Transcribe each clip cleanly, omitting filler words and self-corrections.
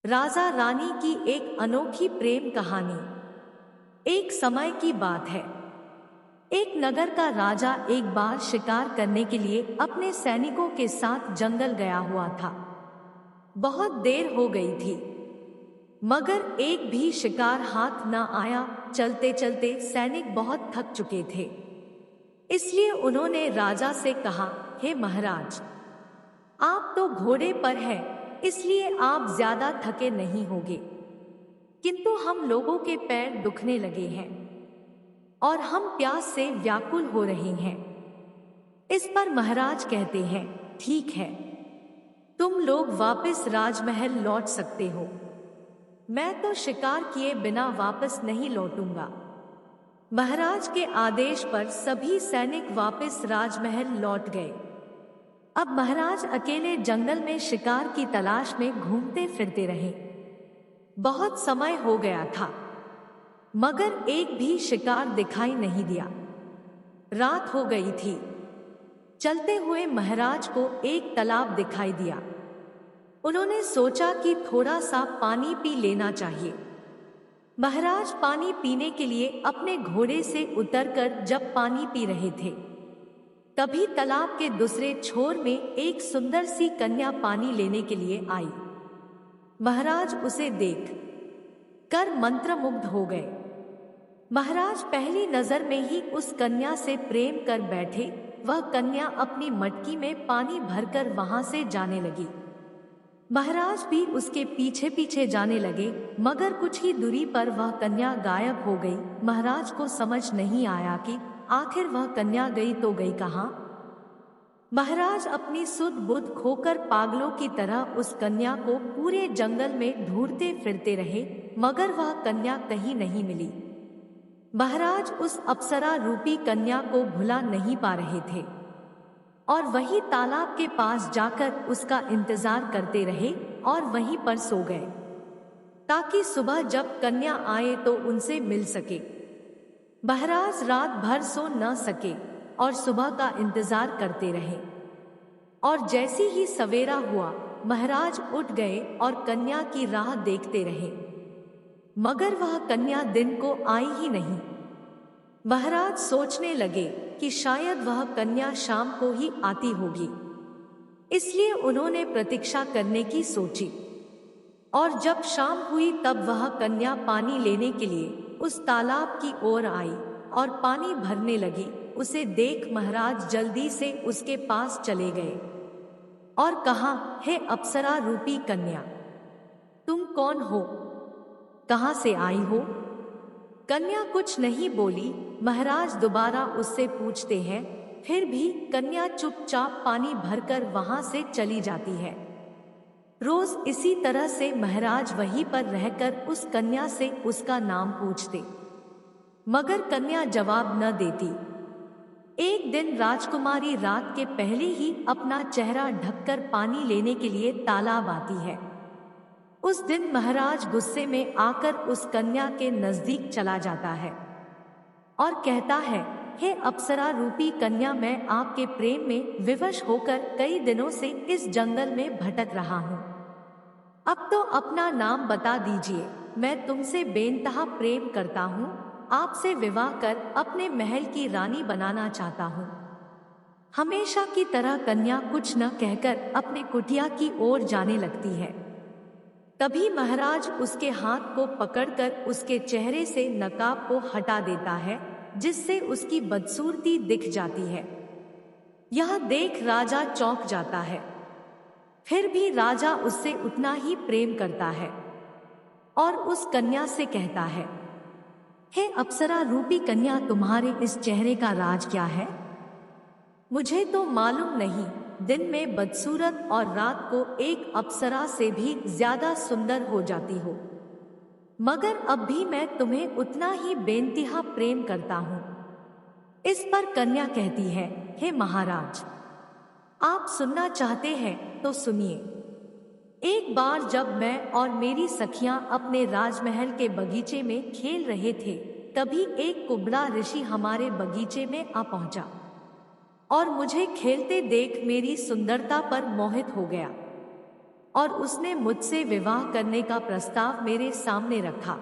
राजा रानी की एक अनोखी प्रेम कहानी। एक समय की बात है। एक नगर का राजा एक बार शिकार करने के लिए अपने सैनिकों के साथ जंगल गया हुआ था। बहुत देर हो गई थी, मगर एक भी शिकार हाथ न आया। चलते चलते सैनिक बहुत थक चुके थे। इसलिए उन्होंने राजा से कहा, हे महाराज, आप तो घोड़े पर हैं, इसलिए आप ज्यादा थके नहीं होंगे, किंतु हम लोगों के पैर दुखने लगे हैं और हम प्यास से व्याकुल हो रहे हैं। इस पर महाराज कहते हैं, ठीक है, तुम लोग वापस राजमहल लौट सकते हो। मैं तो शिकार किए बिना वापस नहीं लौटूंगा। महाराज के आदेश पर सभी सैनिक वापस राजमहल लौट गए। अब महाराज अकेले जंगल में शिकार की तलाश में घूमते फिरते रहे। बहुत समय हो गया था, मगर एक भी शिकार दिखाई नहीं दिया। रात हो गई थी। चलते हुए महाराज को एक तालाब दिखाई दिया। उन्होंने सोचा कि थोड़ा सा पानी पी लेना चाहिए। महाराज पानी पीने के लिए अपने घोड़े से उतरकर जब पानी पी रहे थे, तभी तालाब के दूसरे छोर में एक सुंदर सी कन्या पानी लेने के लिए आई। महाराज उसे देख कर मंत्रमुग्ध हो गए। महाराज पहली नजर में ही उस कन्या से प्रेम कर बैठे। वह कन्या अपनी मटकी में पानी भरकर वहां से जाने लगी। महाराज भी उसके पीछे पीछे जाने लगे, मगर कुछ ही दूरी पर वह कन्या गायब हो गई। महाराज को समझ नहीं आया कि आखिर वह कन्या गई तो गई कहाँ। महाराज अपनी सुध बुध खोकर पागलों की तरह उस कन्या को पूरे जंगल में ढूंढते फिरते रहे, मगर वह कन्या कहीं नहीं मिली। महाराज उस अप्सरा रूपी कन्या को भुला नहीं पा रहे थे और वही तालाब के पास जाकर उसका इंतजार करते रहे और वहीं पर सो गए, ताकि सुबह जब कन्या आए तो उनसे मिल सके। महाराज रात भर सो न सके और सुबह का इंतजार करते रहे, और जैसी ही सवेरा हुआ महाराज उठ गए और कन्या की राह देखते रहे, मगर वह कन्या दिन को आई ही नहीं। महाराज सोचने लगे कि शायद वह कन्या शाम को ही आती होगी, इसलिए उन्होंने प्रतीक्षा करने की सोची। और जब शाम हुई तब वह कन्या पानी लेने के लिए उस तालाब की ओर आई और पानी भरने लगी। उसे देख महाराज जल्दी से उसके पास चले गए और कहा, हे अप्सरा रूपी कन्या, तुम कौन हो? कहाँ से आई हो? कन्या कुछ नहीं बोली। महाराज दोबारा उससे पूछते हैं, फिर भी कन्या चुपचाप पानी भरकर वहां से चली जाती है। रोज इसी तरह से महाराज वहीं पर रहकर उस कन्या से उसका नाम पूछते, मगर कन्या जवाब न देती। एक दिन राजकुमारी रात के पहले ही अपना चेहरा ढककर पानी लेने के लिए तालाब आती है। उस दिन महाराज गुस्से में आकर उस कन्या के नजदीक चला जाता है और कहता है, हे अप्सरा रूपी कन्या, मैं आपके प्रेम में विवश होकर कई दिनों से इस जंगल में भटक रहा हूँ। अब तो अपना नाम बता दीजिए। मैं तुमसे बेइंतहा प्रेम करता हूँ, आपसे विवाह कर अपने महल की रानी बनाना चाहता हूँ। हमेशा की तरह कन्या कुछ न कहकर अपने कुटिया की ओर जाने लगती है। तभी महाराज उसके हाथ को पकड़कर उसके चेहरे से नकाब को हटा देता है, जिससे उसकी बदसूरती दिख जाती है। यह देख राजा चौंक जाता है। फिर भी राजा उससे उतना ही प्रेम करता है और उस कन्या से कहता है, हे अप्सरा रूपी कन्या, तुम्हारे इस चेहरे का राज क्या है? मुझे तो मालूम नहीं। दिन में बदसूरत और रात को एक अप्सरा से भी ज्यादा सुंदर हो जाती हो, मगर अब भी मैं तुम्हें उतना ही बेइंतहा प्रेम करता हूँ। इस पर कन्या कहती है, हे महाराज, आप सुनना चाहते हैं तो सुनिए। एक बार जब मैं और मेरी सखियां अपने राजमहल के बगीचे में खेल रहे थे, तभी एक कुबड़ा ऋषि हमारे बगीचे में आ पहुंचा और मुझे खेलते देख मेरी सुंदरता पर मोहित हो गया और उसने मुझसे विवाह करने का प्रस्ताव मेरे सामने रखा।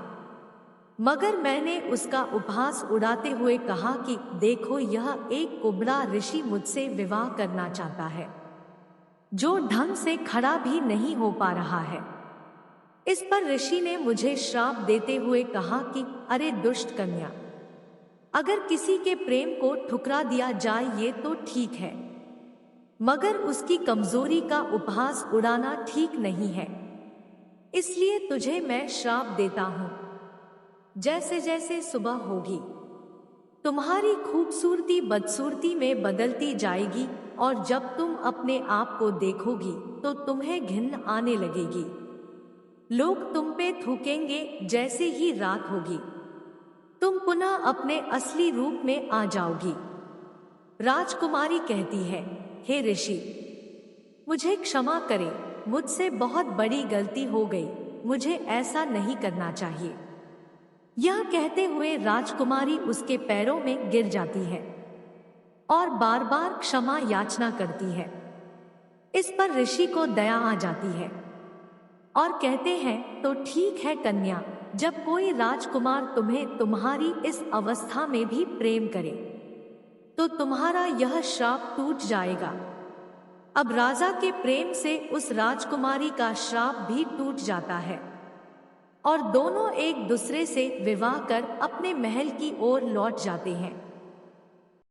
मगर मैंने उसका उपहास उड़ाते हुए कहा कि देखो, यह एक कुबड़ा ऋषि मुझसे विवाह करना चाहता है, जो ढंग से खड़ा भी नहीं हो पा रहा है। इस पर ऋषि ने मुझे श्राप देते हुए कहा कि अरे दुष्ट कन्या, अगर किसी के प्रेम को ठुकरा दिया जाए ये तो ठीक है, मगर उसकी कमजोरी का उपहास उड़ाना ठीक नहीं है। इसलिए तुझे मैं श्राप देता हूं, जैसे जैसे सुबह होगी तुम्हारी खूबसूरती बदसूरती में बदलती जाएगी, और जब तुम अपने आप को देखोगी तो तुम्हें घिन आने लगेगी। लोग तुम पे थूकेंगे जैसे ही रात होगी, तुम पुनः अपने असली रूप में आ जाओगी। राजकुमारी कहती है, हे ऋषि, मुझे क्षमा करें, मुझसे बहुत बड़ी गलती हो गई, मुझे ऐसा नहीं करना चाहिए। यह कहते हुए राजकुमारी उसके पैरों में गिर जाती है और बार बार क्षमा याचना करती है। इस पर ऋषि को दया आ जाती है और कहते हैं, तो ठीक है कन्या, जब कोई राजकुमार तुम्हें तुम्हारी इस अवस्था में भी प्रेम करे तो तुम्हारा यह श्राप टूट जाएगा। अब राजा के प्रेम से उस राजकुमारी का श्राप भी टूट जाता है और दोनों एक दूसरे से विवाह कर अपने महल की ओर लौट जाते हैं।